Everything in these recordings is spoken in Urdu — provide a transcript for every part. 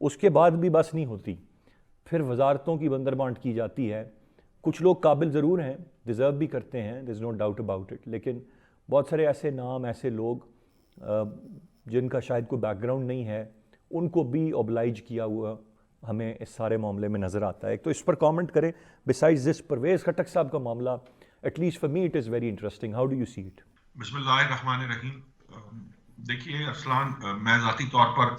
اس کے بعد بھی بس نہیں ہوتی، پھر وزارتوں کی بندر بانٹ کی جاتی ہے. کچھ لوگ قابل ضرور ہیں، ڈیزرو بھی کرتے ہیں، دیر از نو ڈاؤٹ اباؤٹ اٹ، لیکن بہت سارے ایسے نام، ایسے لوگ جن کا شاید کوئی بیک گراؤنڈ نہیں ہے، ان کو بھی اوبلائج کیا ہوا ہمیں اس سارے معاملے میں نظر آتا ہے. ایک تو اس پر کامنٹ کریں. بسائز دس پرویز خٹک صاحب کا معاملہ، at least for me it is very interesting. How do you see it? بسم اللہ الرحمن الرحیم. دیکھیے ارسلان، میں ذاتی طور پر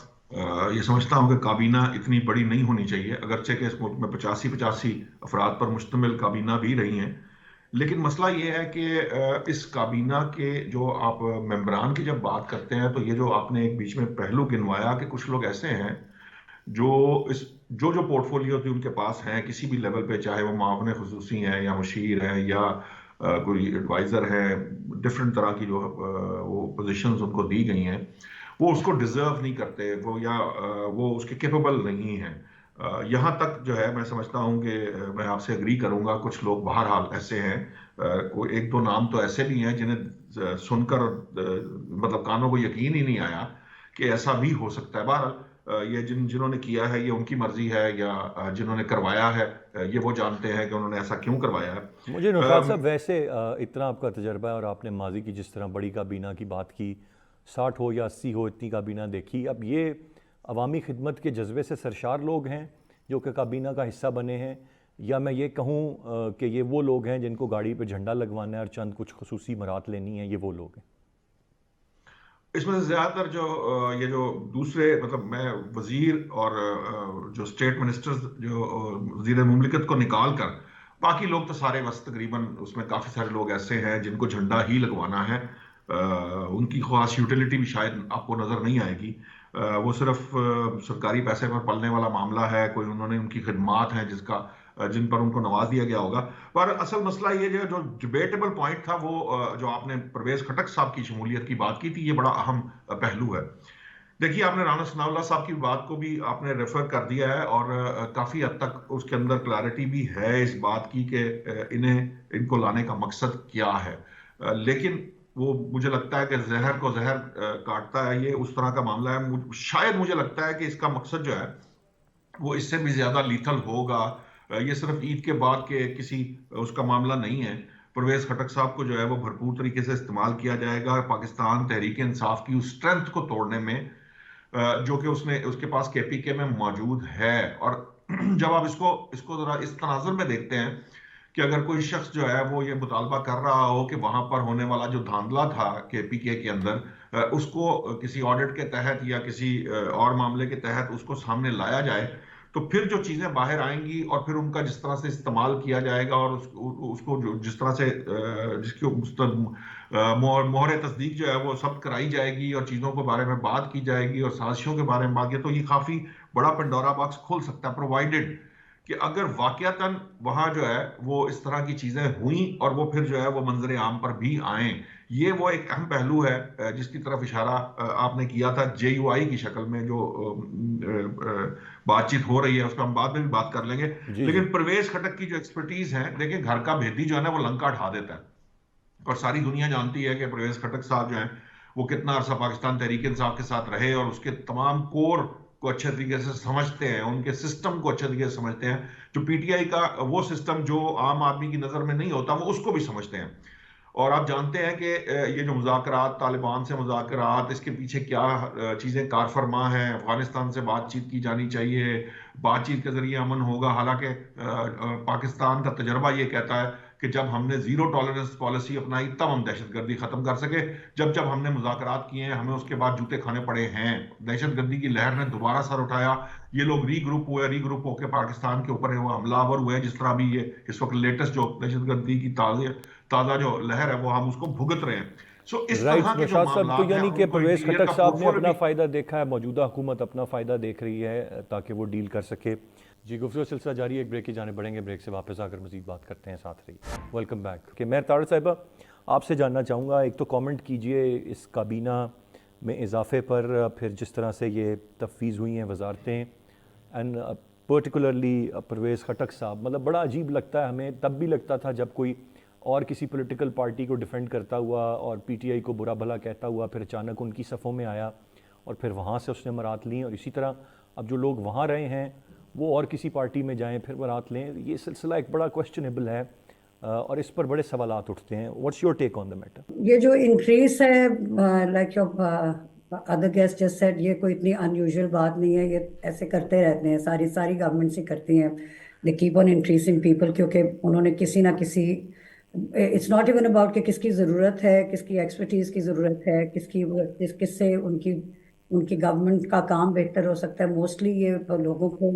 یہ سمجھتا ہوں کہ کابینہ اتنی بڑی نہیں ہونی چاہیے، اگرچہ کہ اس ملک میں 85 افراد پر مشتمل کابینہ بھی رہی ہیں، لیکن مسئلہ یہ ہے کہ اس کابینہ کے جو آپ ممبران کی جب بات کرتے ہیں تو یہ جو آپ نے ایک بیچ میں پہلو گنوایا کہ کچھ لوگ ایسے ہیں جو جو پورٹ فولیو ان کے پاس ہیں کسی بھی لیول پہ، چاہے وہ معاون خصوصی ہیں یا مشیر ہیں یا کوئی ایڈوائزر ہے، ڈفرینٹ طرح کی جو وہ پوزیشنز ان کو دی گئی ہیں، وہ اس کو ڈیزرو نہیں کرتے، وہ یا وہ اس کے کیپیبل نہیں ہیں. یہاں تک جو ہے میں سمجھتا ہوں کہ میں آپ سے اگری کروں گا، کچھ لوگ بہرحال ایسے ہیں، کوئی ایک دو نام تو ایسے بھی ہیں جنہیں سن کر مطلب کانوں کو یقین ہی نہیں آیا کہ ایسا بھی ہو سکتا ہے. بہرحال یہ جنہوں نے کیا ہے یہ ان کی مرضی ہے، یا جنہوں نے کروایا ہے یہ وہ جانتے ہیں کہ انہوں نے ایسا کیوں کروایا ہے. مجھے نوشاد صاحب ویسے اتنا آپ کا تجربہ ہے اور آپ نے ماضی کی جس طرح بڑی کابینہ کی بات کی، 60 ہو یا 80 ہو، اتنی کابینہ دیکھی، اب یہ عوامی خدمت کے جذبے سے سرشار لوگ ہیں جو کہ کابینہ کا حصہ بنے ہیں، یا میں یہ کہوں کہ یہ وہ لوگ ہیں جن کو گاڑی پہ جھنڈا لگوانا ہے اور چند کچھ خصوصی مرات لینی ہیں، یہ وہ لوگ ہیں؟ اس میں سے زیادہ تر یہ جو دوسرے مطلب میں وزیر اور جو اسٹیٹ منسٹرز جو وزیر مملکت کو نکال کر باقی لوگ تو سارے بس تقریباً اس میں کافی سارے لوگ ایسے ہیں جن کو جھنڈا ہی لگوانا ہے. ان کی خاص یوٹیلیٹی بھی شاید آپ کو نظر نہیں آئے گی، وہ صرف سرکاری پیسے پر پلنے والا معاملہ ہے، کوئی انہوں نے ان کی خدمات ہیں جن پر ان کو نواز دیا گیا ہوگا. پر اصل مسئلہ یہ جو ڈیبیٹیبل پوائنٹ تھا وہ جو آپ نے پرویز خٹک صاحب کی شمولیت کی بات کی تھی، یہ بڑا اہم پہلو ہے. دیکھیے آپ نے رانا ثناء اللہ صاحب کی بات کو بھی آپ نے ریفر کر دیا ہے، اور کافی حد تک اس کے اندر کلیئرٹی بھی ہے اس بات کی کہ ان کو لانے کا مقصد کیا ہے. لیکن وہ مجھے لگتا ہے کہ زہر کو زہر کاٹتا ہے، یہ اس طرح کا معاملہ ہے. شاید مجھے لگتا ہے کہ اس کا مقصد جو ہے وہ اس سے بھی زیادہ لیتھل ہوگا. یہ صرف عید کے بعد کے کسی اس کا معاملہ نہیں ہے. پرویز خٹک صاحب کو جو ہے وہ بھرپور طریقے سے استعمال کیا جائے گا پاکستان تحریک انصاف کی اس سٹرینتھ کو توڑنے میں جو کہ اس کے پاس کے پی کے میں موجود ہے. اور جب آپ اس کو ذرا اس تناظر میں دیکھتے ہیں کہ اگر کوئی شخص جو ہے وہ یہ مطالبہ کر رہا ہو کہ وہاں پر ہونے والا جو دھاندلا تھا کے پی کے اندر، اس کو کسی آڈٹ کے تحت یا کسی اور معاملے کے تحت اس کو سامنے لایا جائے، تو پھر جو چیزیں باہر آئیں گی اور پھر ان کا جس طرح سے استعمال کیا جائے گا اور اس کو جس طرح سے جس کی مہر تصدیق جو ہے وہ سب کرائی جائے گی اور چیزوں کے بارے میں بات کی جائے گی اور سازشوں کے بارے میں بات کی، تو یہ کافی بڑا پنڈورا باکس کھول سکتا ہے، پرووائڈڈ کہ اگر واقعتاً وہاں جو ہے وہ اس طرح کی چیزیں ہوئیں اور وہ پھر جو ہے وہ منظر عام پر بھی آئیں. یہ وہ ایک اہم پہلو ہے جس کی طرف اشارہ آپ نے کیا تھا جے یو آئی کی شکل میں جو بات چیت ہو رہی ہے، اس پہ ہم بعد میں بھی بات کر لیں گے. لیکن پرویز خٹک کی جو ایکسپرٹیز ہے، دیکھیں گھر کا بھیدی جو ہے نا وہ لنکا ڈھا دیتا ہے، اور ساری دنیا جانتی ہے کہ پرویز خٹک صاحب جو ہیں وہ کتنا عرصہ پاکستان تحریک انصاف کے ساتھ رہے اور اس کے تمام کور کو اچھے طریقے سے سمجھتے ہیں، ان کے سسٹم کو اچھے طریقے سے سمجھتے ہیں. جو پی ٹی آئی کا وہ سسٹم جو عام آدمی کی نظر میں نہیں ہوتا وہ اس کو بھی سمجھتے ہیں. اور آپ جانتے ہیں کہ یہ جو مذاکرات، طالبان سے مذاکرات، اس کے پیچھے کیا چیزیں کار فرما ہیں. افغانستان سے بات چیت کی جانی چاہیے، بات چیت کے ذریعے امن ہوگا. حالانکہ پاکستان کا تجربہ یہ کہتا ہے کہ جب ہم نے زیرو ٹالرنس پالیسی اپنائی تب ہم دہشت گردی ختم کر سکے. جب ہم نے مذاکرات کیے ہیں ہمیں اس کے بعد جوتے کھانے پڑے ہیں. دہشت گردی کی لہر نے دوبارہ سر اٹھایا، یہ لوگ ری گروپ ہو کے پاکستان کے اوپر وہ حملہ آور ہوئے، جس طرح بھی یہ اس وقت لیٹسٹ جو دہشت گردی کی تازہ جو لہر ہے وہ ہم اس کو بھگت رہے ہیں. سو اس طرح کے جو نوشاد صاحب، تو معاملات ہیں یعنی کہ ان کو پرویز انٹیریئر خٹک کا صاحب نے پورٹ اپنا فولیو فائدہ دیکھا ہے، موجودہ حکومت اپنا فائدہ دیکھ رہی ہے تاکہ وہ ڈیل کر سکے. جی گفتگو سلسلہ جاری ہے، ایک بریک کی جانب بڑھیں گے، بریک سے واپس آ کر مزید بات کرتے ہیں، ساتھ رہیے. Welcome back. کہ میں طارق صاحبہ آپ سے جاننا چاہوں گا، ایک تو کامنٹ کیجئے اس کابینہ میں اضافے پر، پھر جس طرح سے یہ تفویض ہوئی ہیں وزارتیں، اینڈ پرٹیکولرلی پرویز خٹک صاحب. مطلب بڑا عجیب لگتا ہے ہمیں، تب بھی لگتا تھا جب کوئی اور کسی پولیٹیکل پارٹی کو ڈیفینڈ کرتا ہوا اور پی ٹی آئی کو برا بھلا کہتا ہوا پھر اچانک ان کی صفوں میں آیا اور پھر وہاں سے اس نے مرات لیں. اور اسی طرح اب جو لوگ وہاں رہے ہیں وہ اور کسی پارٹی میں جائیں پھر برات لیں، یہ سلسلہ ایک بڑا کویسچنیبل ہے اور اس پر بڑے سوالات اٹھتے ہیں. What's your take on the matter? یہ جو انکریز ہے like other guest just said, یہ کوئی اتنی انیوژل بات نہیں ہے، یہ ایسے کرتے رہتے ہیں، ساری گورنمنٹس ہی کرتی ہیں. They keep on increasing people, کیونکہ انہوں نے کسی نہ کسی، اٹس ناٹ ایون اباؤٹ کہ کس کی ضرورت ہے، کس کی ایکسپرٹیز کی ضرورت ہے، کس سے ان کی گورنمنٹ کا کام بہتر ہو سکتا ہے. موسٹلی یہ لوگوں کو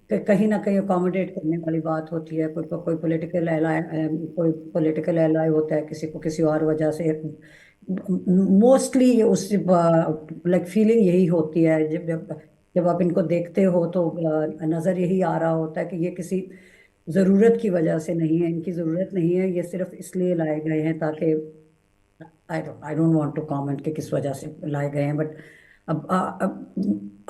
کہیں نہ کہیں اکاموڈیٹ کرنے والی بات ہوتی ہے. کوئی پولیٹیکل ایلائی ہوتا ہے کسی کو کسی اور وجہ سے، موسٹلی اس لائک فیلنگ یہی ہوتی ہے. جب آپ ان کو دیکھتے ہو تو نظر یہی آ رہا ہوتا ہے کہ یہ کسی ضرورت کی وجہ سے نہیں ہے، ان کی ضرورت نہیں ہے، یہ صرف اس لیے لائے گئے ہیں تاکہ I don't want to comment کہ کس وجہ سے لائے گئے ہیں. But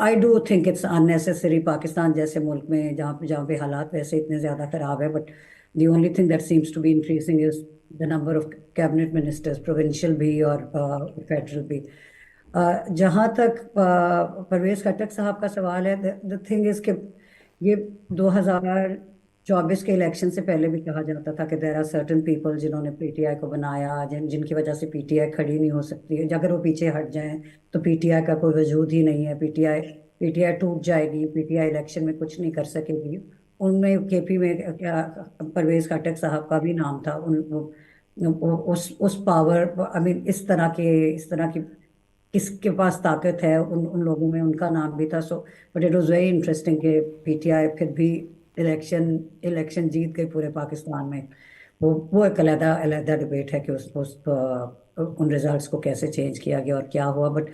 I do think it's unnecessary Pakistan جیسے ملک میں جہاں پہ حالات ویسے اتنے زیادہ خراب ہے. But the only thing that seems to be increasing is the number of cabinet ministers, provincial بھی اور federal بھی. جہاں تک پرویز خٹک صاحب کا سوال ہے، the thing is کہ یہ 2024 کے الیکشن سے پہلے بھی کہا جاتا تھا کہ دیر آر سرٹن پیپل جنہوں نے پی ٹی آئی کو بنایا، جن کی وجہ سے پی ٹی آئی کھڑی نہیں ہو سکتی ہے. اگر وہ پیچھے ہٹ جائیں تو پی ٹی آئی کا کوئی وجود ہی نہیں ہے، پی ٹی آئی ٹوٹ جائے گی، پی ٹی آئی الیکشن میں کچھ نہیں کر سکے گی. ان میں کے پی میں پرویز خٹک صاحب کا بھی نام تھا. اس پاور اس طرح کی کس کے پاس طاقت ہے ان لوگوں میں، ان کا نام بھی تھا. So but it was very interesting کہ پی ٹی آئی پھر بھی الیکشن جیت گئی پورے پاکستان میں. وہ ایک علیحدہ ڈبیٹ ہے کہ ان ریزلٹس کو کیسے چینج کیا گیا اور کیا ہوا. بٹ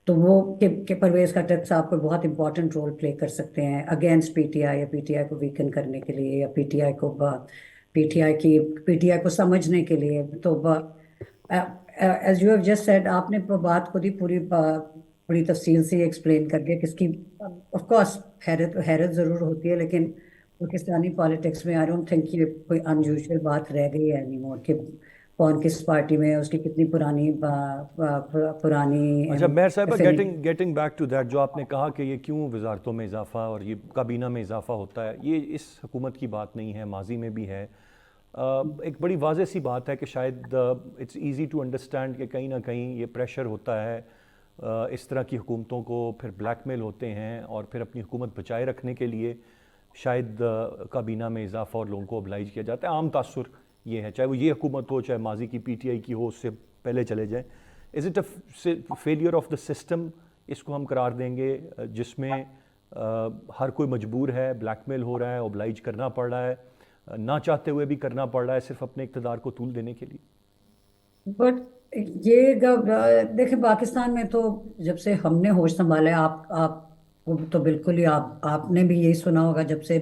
تو وہ کہ پرویز خٹک صاحب کو بہت امپورٹنٹ رول پلے کر سکتے ہیں اگینسٹ پی ٹی آئی، یا پی ٹی آئی کو ویکن کرنے کے لیے، یا پی ٹی آئی کو سمجھنے کے لیے. تو as you have just said, آپ نے بات خود ہی پوری بڑی تفصیل سے ایکسپلین کر دیا، کس کی آف کورس حیرت ضرور ہوتی ہے، لیکن پاکستانی پالیٹکس میں آئی ڈونٹ تھنک یہ کوئی انیوژل بات رہ گئی ہے اینی مور کہ کون کس پارٹی میں ہے، اس کی کتنی پرانی. اچھا میر صاحبہ، گیٹنگ بیک ٹو دیٹ، جو آپ نے کہا کہ یہ کیوں وزارتوں میں اضافہ اور یہ کابینہ میں اضافہ ہوتا ہے، یہ اس حکومت کی بات نہیں ہے، ماضی میں بھی ہے. ایک بڑی واضح سی بات ہے کہ شاید اٹس ایزی ٹو انڈرسٹینڈ کہ کہیں نہ کہیں یہ پریشر ہوتا ہے اس طرح کی حکومتوں کو، پھر بلیک میل ہوتے ہیں اور پھر اپنی حکومت بچائے رکھنے کے لیے شاید کابینہ میں اضافہ اور لوگوں کو ابلائج کیا جاتا ہے. عام تاثر یہ ہے، چاہے وہ یہ حکومت ہو چاہے ماضی کی پی ٹی آئی کی ہو، اس سے پہلے چلے جائیں. Is it a failure of the system, اس کو ہم قرار دیں گے، جس میں ہر کوئی مجبور ہے، بلیک میل ہو رہا ہے، اوبلائج کرنا پڑ رہا ہے، نہ چاہتے ہوئے بھی کرنا پڑ رہا ہے صرف اپنے اقتدار کو طول دینے کے لیے؟ بٹ یہ دیکھیں، پاکستان میں تو جب سے ہم نے ہوش سنبھالا ہے، آپ تو بالکل ہی آپ نے بھی یہی سنا ہوگا جب سے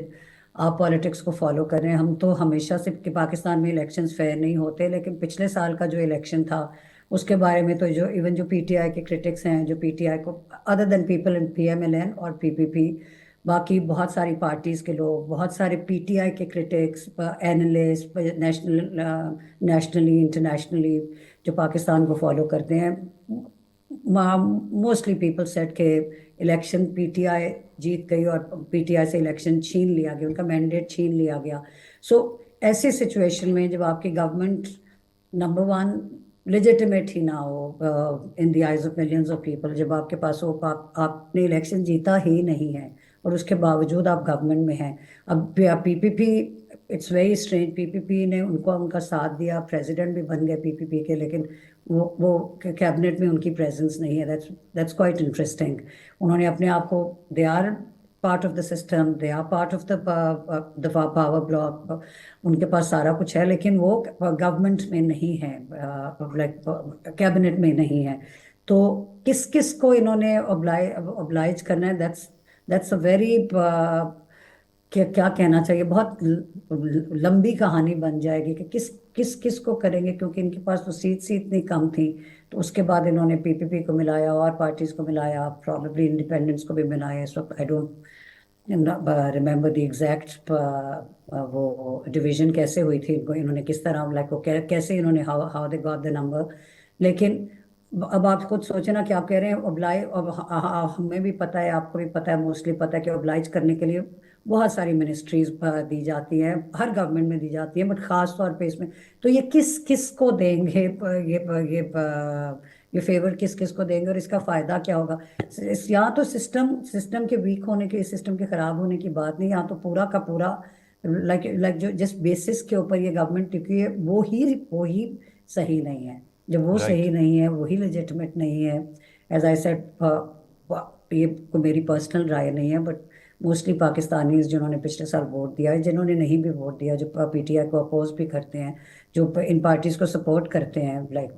آپ پالیٹکس کو فالو کر رہے ہیں. ہم تو ہمیشہ سے کہ پاکستان میں الیکشنز فیئر نہیں ہوتے، لیکن پچھلے سال کا جو الیکشن تھا اس کے بارے میں تو ایون جو پی ٹی آئی کے کرٹکس ہیں، جو پی ٹی آئی کو other than people in P M L N اور پی پی پی، باقی بہت ساری پارٹیز کے لوگ، بہت سارے پی ٹی آئی کے کرٹکس، اینالسٹ، نیشنلی انٹرنیشنلی جو پاکستان کو فالو کرتے ہیں، موسٹلی پیپل سیٹ کہ الیکشن پی ٹی آئی جیت گئی اور پی ٹی آئی سے الیکشن چھین لیا گیا، ان کا مینڈیٹ چھین لیا گیا. سو ایسی سچویشن میں جب آپ کی گورنمنٹ نمبر ون لیجیٹمیٹ ہی نہ ہو in the eyes of millions of people, جب آپ کے پاس وہ آپ نے الیکشن جیتا ہی نہیں ہے اور اس کے باوجود آپ گورنمنٹ میں ہیں. اب پی پی پی، اٹس ویری اسٹرینج، پی پی پی نے ان کا ساتھ دیا، پریزیڈنٹ بھی بن گئے پی پی پی کے، لیکن وہ کیبنٹ میں ان کی پریزنس نہیں ہے. That's quite interesting. انہوں نے اپنے آپ کو، they are part of the system, they are part of the power block, ان کے پاس سارا کچھ ہے، لیکن وہ گورنمنٹ میں نہیں ہے، لائک کیبنٹ میں نہیں ہے. تو کس کو انہوں نے oblige کرنا ہے؟ دیٹس اے ویری کیا کہنا چاہیے، بہت لمبی کہانی بن جائے گی کہ کس کو کریں گے، کیونکہ ان کے پاس تو سیٹ اتنی کم تھی. تو اس کے بعد انہوں نے پی پی پی کو ملایا اور پارٹیز کو ملایا، پرابیبلی انڈیپینڈنس کو بھی ملایا. اس وقت I don't remember the exact وہ ڈویژن کیسے ہوئی تھی، انہوں نے کس طرح لائک کیسے انہوں نے how they got the number. لیکن اب آپ خود سوچیں نا کہ آپ کہہ رہے ہیں oblige، اب ہمیں بھی پتہ ہے، آپ کو بھی پتہ ہے، موسٹلی پتہ ہے کہ oblige کرنے کے لیے بہت ساری منسٹریز دی جاتی ہیں، ہر گورنمنٹ میں دی جاتی ہیں، بٹ خاص طور پہ اس میں تو یہ کس کو دیں گے، یہ فیور کس کو دیں گے، اور اس کا فائدہ کیا ہوگا؟ یہاں تو سسٹم کے ویک ہونے کی، سسٹم کے خراب ہونے کی بات نہیں، یہاں تو پورا کا پورا لائک جو جس بیسس کے اوپر یہ گورنمنٹ ٹکی ہے وہی صحیح نہیں ہے، جب وہ رائٹ. صحیح نہیں ہے، وہی لیجٹمیٹ نہیں ہے. ایز آئی سیڈ، یہ کوئی میری پرسنل رائے نہیں ہے، بٹ موسٹلی پاکستانیز جنہوں نے پچھلے سال ووٹ دیا ہے، جنہوں نے نہیں بھی ووٹ دیا، جو پی ٹی آئی کو اپوز بھی کرتے ہیں، جو ان پارٹیز کو سپورٹ کرتے ہیں، like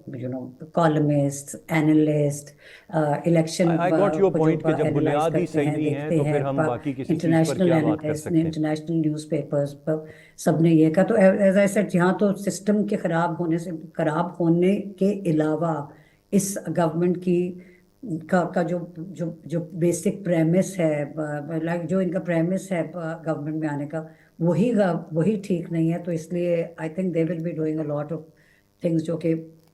columnist, analyst, election I got your کو جو پوائنٹ کہ جب اینالائز بنیاد ہی کرتے صحیح ہیں، نہیں ہے دیکھتے تو ہیں، پھر ہم باقی کسی چیز پر انٹرنیشنل کیا بات کر اینالسٹ نے، سکتے ہیں. انٹرنیشنل نیوز پیپرز پر سب نے یہ کہا. تو ایز آئی سیڈ یہاں تو سسٹم کے خراب ہونے کے علاوہ اس گورنمنٹ کا جو بیسک پریمس ہے، لائک جو ان کا پریمس ہے گورنمنٹ میں آنے کا، وہی ٹھیک نہیں ہے. تو اس لیے I think they will be doing a lot of things جو کہ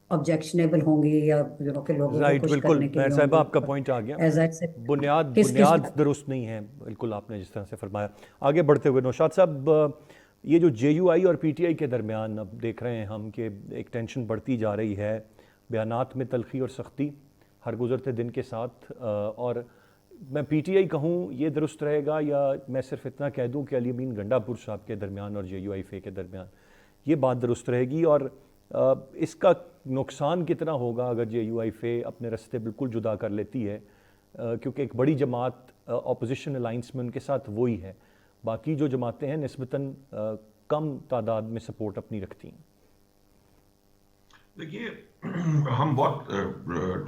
آبجیکشنیبل ہوں گی، یا کہ لوگوں کو رائٹ, خوش بالکل کرنے کے میں لیے ہوں صاحبہ گی. آپ کا پوائنٹ آ گیا. ایز آئی سیڈ بنیاد درست نہیں ہے، بالکل آپ نے جس طرح سے فرمایا. آگے بڑھتے ہوئے نوشاد صاحب، یہ جو جے یو آئی اور پی ٹی آئی کے درمیان اب دیکھ رہے ہیں ہم کہ ایک ٹینشن بڑھتی جا رہی ہے، بیانات میں تلخی اور سختی ہر گزرتے دن کے ساتھ. اور میں پی ٹی آئی کہوں یہ درست رہے گا، یا میں صرف اتنا کہہ دوں کہ علی امین گنڈا پور صاحب کے درمیان اور جے یو آئی فے کے درمیان یہ بات درست رہے گی؟ اور اس کا نقصان کتنا ہوگا اگر جے یو آئی فے اپنے رستے بالکل جدا کر لیتی ہے؟ کیونکہ ایک بڑی جماعت اپوزیشن الائنس میں ان کے ساتھ وہی ہے، باقی جو جماعتیں ہیں نسبتاً کم تعداد میں سپورٹ اپنی رکھتی ہیں. دیکھیے، ہم بہت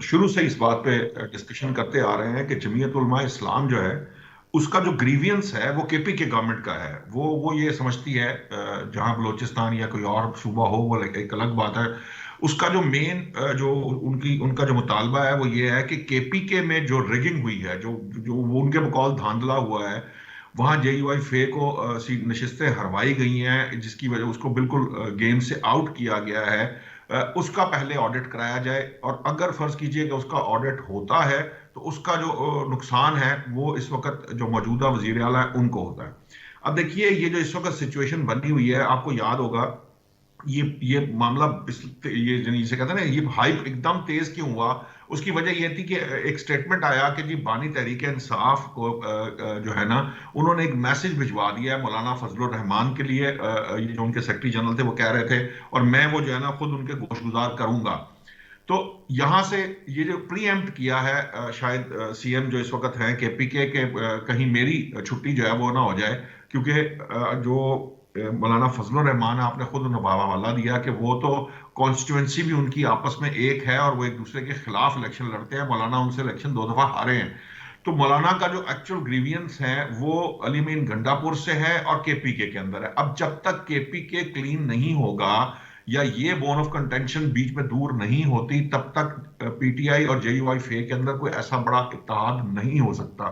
شروع سے اس بات پہ ڈسکشن کرتے آ رہے ہیں کہ جمعیت علماء اسلام جو ہے اس کا جو گریوینس ہے وہ کے پی کے گورنمنٹ کا ہے. وہ یہ سمجھتی ہے، جہاں بلوچستان یا کوئی اور صوبہ ہو وہ ایک الگ بات ہے، اس کا جو مین جو ان کا جو مطالبہ ہے وہ یہ ہے کہ کے پی کے میں جو ریگنگ ہوئی ہے، جو وہ ان کے بقول دھاندلا ہوا ہے، وہاں جے یو آئی فے کو نشستیں ہروائی گئی ہیں، جس کی وجہ اس کو بالکل گیم سے آؤٹ کیا گیا ہے. اس کا پہلے آڈٹ کرایا جائے، اور اگر فرض کیجئے کہ اس کا آڈٹ ہوتا ہے تو اس کا جو نقصان ہے وہ اس وقت جو موجودہ وزیر اعلیٰ ہے ان کو ہوتا ہے. اب دیکھیے، یہ جو اس وقت سچویشن بنی ہوئی ہے، آپ کو یاد ہوگا یہ معاملہ یہ جسے کہتے ہیں نا، یہ ہائپ ایک دم تیز کیوں ہوا؟ اس کی وجہ یہ تھی کہ ایک سٹیٹمنٹ آیا کہ جی بانی تحریک انصاف کو جو ہے نا، انہوں نے ایک میسج بھجوا دیا ہے مولانا فضل الرحمان کے لیے، یہ جو ان کے سیکرٹری جنرل تھے وہ کہہ رہے تھے، اور میں وہ جو ہے نا خود ان کے گوش گزار کروں گا. تو یہاں سے یہ جو پری ایمپٹ کیا ہے شاید سی ایم جو اس وقت ہیں کے پی کے کہیں میری چھٹی جو ہے وہ نہ ہو جائے، کیونکہ جو مولانا فضل الرحمان آپ نے خود حوالہ دیا کہ وہ تو کانسٹیٹوئنسی بھی ان کی آپس میں ایک ہے، اور وہ ایک دوسرے کے خلاف الیکشن لڑتے ہیں. مولانا ان سے الیکشن 2 دفعہ ہارے ہیں. تو مولانا کا جو ایکچوئل گریوینس ہے وہ علی امین گنڈا پور سے ہے اور کے پی کے اندر ہے. اب جب تک کے پی کے کلین نہیں ہوگا یا یہ بون آف کنٹینشن بیچ میں دور نہیں ہوتی، تب تک پی ٹی آئی اور جے یو آئی فے کے اندر کوئی ایسا بڑا اتحاد نہیں ہو سکتا.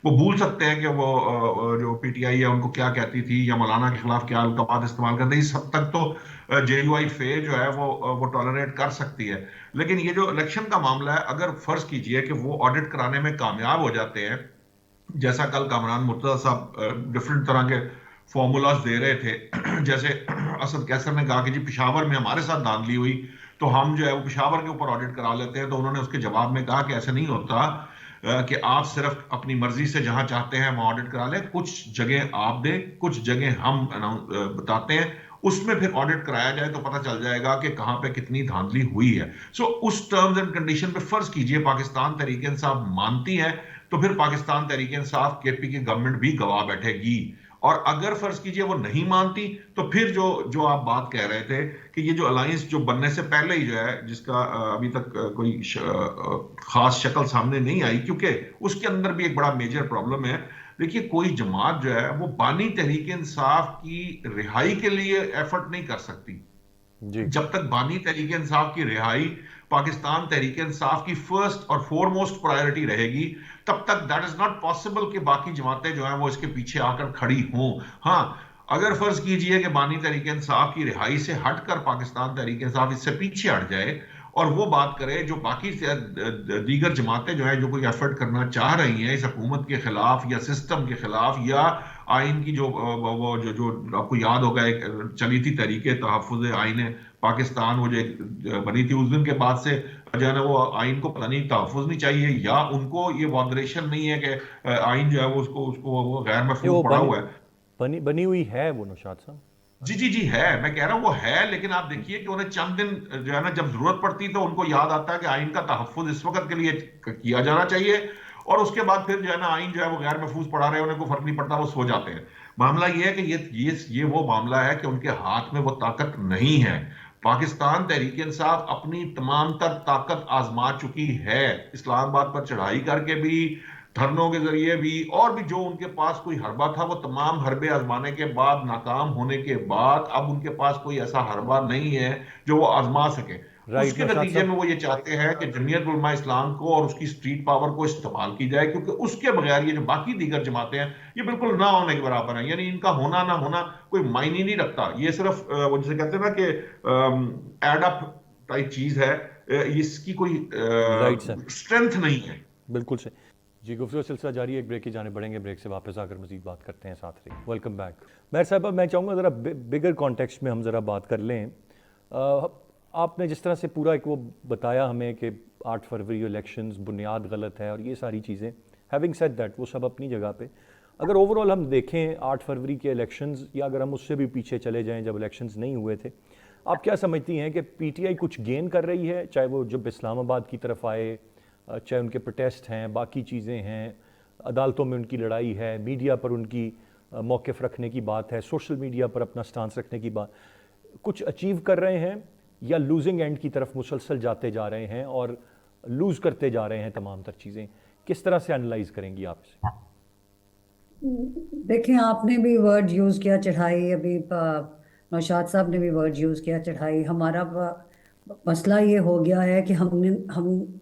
وہ بھول سکتے ہیں کہ وہ جو پی ٹی آئی ہے ان کو کیا کہتی تھی، یا مولانا کے خلاف کیا القابات استعمال کرتے، اس حد تک تو جے یو آئی فے جو ہے وہ ٹالریٹ کر سکتی ہے. لیکن یہ جو الیکشن کا معاملہ ہے، اگر فرض کیجئے کہ وہ آڈٹ کرانے میں کامیاب ہو جاتے ہیں، جیسا کل کامران مرتضی صاحب ڈفرینٹ طرح کے فارمولاز دے رہے تھے، جیسے اسد کیسر نے کہا کہ جی پشاور میں ہمارے ساتھ دھاندلی ہوئی تو ہم جو ہے وہ پشاور کے اوپر آڈٹ کرا لیتے ہیں، تو انہوں نے اس کے جواب میں کہا کہ ایسا نہیں ہوتا کہ آپ صرف اپنی مرضی سے جہاں چاہتے ہیں وہاں آڈٹ کرا لیں، کچھ جگہ آپ دیں، کچھ جگہ ہم بتاتے ہیں، اس میں پھر آڈٹ کرایا جائے تو پتہ چل جائے گا کہ کہاں پہ کتنی دھاندلی ہوئی ہے. سو اس ٹرمز اینڈ کنڈیشن پہ فرض کیجئے پاکستان تحریک انصاف مانتی ہے، تو پھر پاکستان تحریک انصاف کے پی کی گورنمنٹ بھی گواہ بیٹھے گی. اور اگر فرض کیجئے وہ نہیں مانتی تو پھر جو آپ بات کہہ رہے تھے کہ یہ جو الائنس جو بننے سے پہلے ہی جو ہے، جس کا ابھی تک کوئی خاص شکل سامنے نہیں آئی، کیونکہ اس کے اندر بھی ایک بڑا میجر پرابلم ہے. دیکھیے، کوئی جماعت جو ہے وہ بانی تحریک انصاف کی رہائی کے لیے ایفرٹ نہیں کر سکتی. جی، جب تک بانی تحریک انصاف کی رہائی پاکستان تحریک انصاف کی فرسٹ اور فورموسٹ پرائیورٹی رہے گی، تب تک دیٹ از ناٹ پاسبل کہ باقی جماعتیں جو ہیں وہ اس کے پیچھے آ کر کھڑی ہوں. ہاں، اگر فرض کیجئے کہ بانی تحریک انصاف کی رہائی سے ہٹ کر پاکستان تحریک انصاف اس سے پیچھے ہٹ جائے اور وہ بات کرے جو باقی دیگر جماعتیں جو ہیں جو کوئی ایفرٹ کرنا چاہ رہی ہیں اس حکومت کے خلاف یا سسٹم کے خلاف یا آئین کی وہ جو آپ کو یاد ہوگا ایک چلی تھی تحریک تحفظ آئین پاکستان، وہ جو بنی تھی اس دن کے بعد سے جو ہے نا وہ آئین کو پتہ نہیں تحفظ نہیں چاہیے یا ان کو یہ ماڈریشن نہیں ہے کہ آئین جو ہے وہ اس کو وہ غیر محفوظ پڑا ہوا ہے. بنی ہوئی ہے وہ نوشاد صاحب. جی ہے، میں کہہ رہا ہوں وہ ہے، لیکن آپ دیکھیے کہ انہیں چند دن جو ہے نا جب ضرورت پڑتی تو ان کو یاد آتا ہے کہ آئین کا تحفظ اس وقت کے لیے کیا جانا چاہیے، اور اس کے بعد پھر جو ہے نا آئین جو ہے وہ غیر محفوظ پڑھا رہے ہیں، انہیں کوئی فرق نہیں پڑتا، وہ سو جاتے ہیں. معاملہ یہ ہے کہ یہ وہ معاملہ ہے کہ ان کے ہاتھ میں وہ طاقت نہیں ہے. پاکستان تحریک انصاف اپنی تمام تر طاقت آزما چکی ہے، اسلام آباد پر چڑھائی کر کے بھی، دھرنوں کے ذریعے بھی، اور بھی جو ان کے پاس کوئی حربہ تھا وہ تمام حربے آزمانے کے بعد، ناکام ہونے کے بعد اب ان کے پاس کوئی ایسا حربہ نہیں ہے جو وہ آزما سکے. اس کے نتیجے میں وہ یہ چاہتے ہیں کہ جمعیت علماء اسلام کو اور اس کی اسٹریٹ پاور کو استعمال کی جائے، کیونکہ اس کے بغیر یہ جو باقی دیگر جماعتیں ہیں یہ بالکل نہ ہونے کے برابر ہیں، یعنی ان کا ہونا نہ ہونا کوئی معنی نہیں رکھتا. یہ صرف وہ جسے کہتے ہیں نا کہ ایڈ اپ ٹائپ چیز ہے، اس کی کوئی اسٹرینتھ نہیں ہے. بالکل سے جی. گفتگو سلسلہ جاری ہے، ایک بریک کی جانے بڑھیں گے، بریک سے واپس آ کر مزید بات کرتے ہیں. ساتھ رہی. Welcome back. مہر صاحبہ، میں چاہوں گا ذرا بگر کانٹیکسٹ میں ہم ذرا بات کر لیں. آپ نے جس طرح سے پورا ایک وہ بتایا ہمیں کہ 8 فروری الیکشنز بنیاد غلط ہے اور یہ ساری چیزیں، ہیونگ سیڈ دیٹ وہ سب اپنی جگہ پہ، اگر اوور آل ہم دیکھیں 8 فروری کے الیکشنز یا اگر ہم اس سے بھی پیچھے چلے جائیں جب الیکشنز نہیں ہوئے تھے، آپ کیا سمجھتی ہیں کہ پی ٹی آئی کچھ گین کر رہی ہے، چاہے وہ جب اسلام آباد کی طرف آئے، چاہے ان کے پروٹیسٹ ہیں، باقی چیزیں ہیں، عدالتوں میں ان کی لڑائی ہے، میڈیا پر ان کی موقف رکھنے کی بات ہے، سوشل میڈیا پر اپنا سٹانس رکھنے کی بات، کچھ اچیو کر رہے ہیں یا لوزنگ اینڈ کی طرف مسلسل جاتے جا رہے ہیں اور لوز کرتے جا رہے ہیں تمام تر چیزیں؟ کس طرح سے انالائز کریں گی آپ اسے؟ دیکھیں، آپ نے بھی ورڈ یوز کیا چڑھائی، ابھی نوشاد صاحب نے بھی ورڈ یوز کیا چڑھائی. ہمارا مسئلہ یہ ہو گیا ہے کہ ہم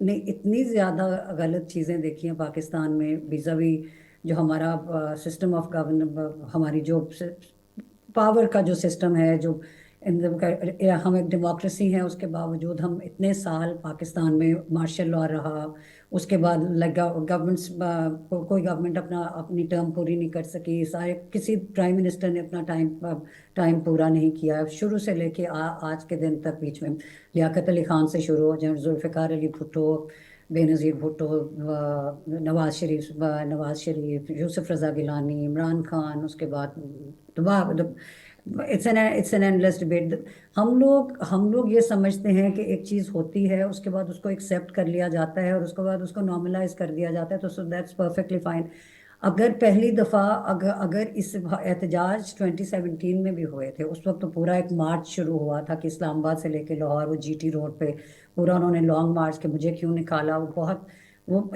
نے اتنی زیادہ غلط چیزیں دیکھی ہیں پاکستان میں ویزاوی جو ہمارا سسٹم آف ہماری جو پاور کا جو سسٹم ہے، جو ہم ایک ڈیموکریسی ہیں، اس کے باوجود ہم اتنے سال پاکستان میں مارشل لاء رہا، اس کے بعد گورنمنٹس کوئی گورنمنٹ اپنی ٹرم پوری نہیں کر سکی، کسی پرائم منسٹر نے اپنا ٹائم پورا نہیں کیا، شروع سے لے کے آج کے دن تک. بیچ میں لیاقت علی خان سے شروع ہو، ذوالفقار علی بھٹو، بے نظیر بھٹو، نواز شریف، یوسف رضا گیلانی، عمران خان، اس کے بعد اٹس این اینڈلیس ڈبیٹ. ہم لوگ یہ سمجھتے ہیں کہ ایک چیز ہوتی ہے، اس کے بعد اس کو ایکسیپٹ کر لیا جاتا ہے اور اس کے بعد اس کو نارملائز کر دیا جاتا ہے، تو سو دیٹس پرفیکٹلی فائن. اگر پہلی دفعہ اگر اس احتجاج 2017 میں بھی ہوئے تھے، اس وقت تو پورا ایک مارچ شروع ہوا تھا کہ اسلام آباد سے لے کے لاہور، وہ جی ٹی روڈ پہ پورا انہوں نے لانگ مارچ کہ مجھے کیوں نکالا،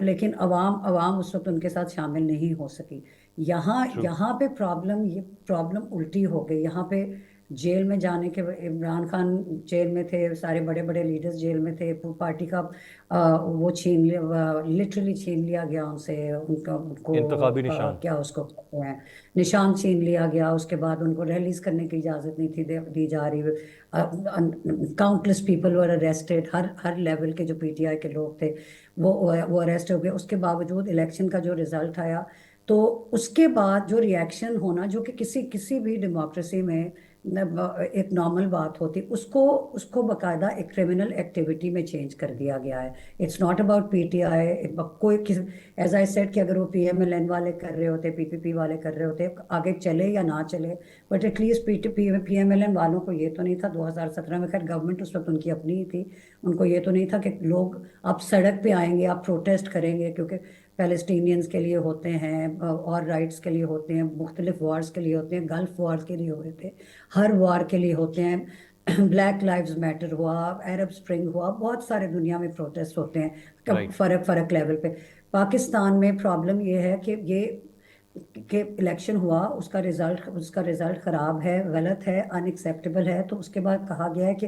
لیکن عوام اس وقت ان کے ساتھ شامل نہیں ہو سکی. یہاں پہ پرابلم الٹی ہو گئی. یہاں پہ جیل میں جانے کے، عمران خان جیل میں تھے، سارے بڑے بڑے لیڈرز جیل میں تھے، پارٹی کا وہ لٹرلی چھین لیا گیا ان سے، ان کو انتخابی نشان، کیا اس کو کہتے ہیں، نشان چھین لیا گیا. اس کے بعد ان کو ریلیز کرنے کی اجازت نہیں تھی دی جا رہی. Countless people were arrested, Hare level کے جو پی ٹی آئی کے لوگ تھے وہ اریسٹ ہو گئے. اس کے باوجود الیکشن کا جو رزلٹ آیا، تو اس کے بعد جو ریئیکشن ہونا، جو کہ کسی بھی ڈیموکریسی میں ایک نارمل بات ہوتی، اس کو باقاعدہ ایک کرمنل ایکٹیویٹی میں چینج کر دیا گیا ہے. It's not about P T I, کوئی ایز آئی سیڈ کہ اگر وہ پی ایم ایل این والے کر رہے ہوتے، پی پی پی والے کر رہے ہوتے، آگے چلے یا نہ چلے، but at least P M L N والوں کو یہ تو نہیں تھا 2017 میں، خیر گورنمنٹ اس وقت ان کی اپنی ہی تھی، ان کو یہ تو نہیں تھا کہ لوگ اب سڑک پہ آئیں گے، آپ پروٹیسٹ کریں گے، کیونکہ پیلسٹینینز کے لیے ہوتے ہیں اور رائٹس کے لیے ہوتے ہیں، مختلف وارز کے لیے ہوتے ہیں، گلف وار کے لیے ہوئے تھے، ہر وار کے لیے ہوتے ہیں، بلیک لائیوز میٹر ہوا، عرب اسپرنگ ہوا، بہت سارے دنیا میں پروٹیسٹ ہوتے ہیں فرق لیول پہ. پاکستان میں پرابلم یہ ہے کہ الیکشن ہوا، اس کا رزلٹ خراب ہے، غلط ہے، ان ایکسیپٹیبل ہے. تو اس کے بعد کہا گیا ہے کہ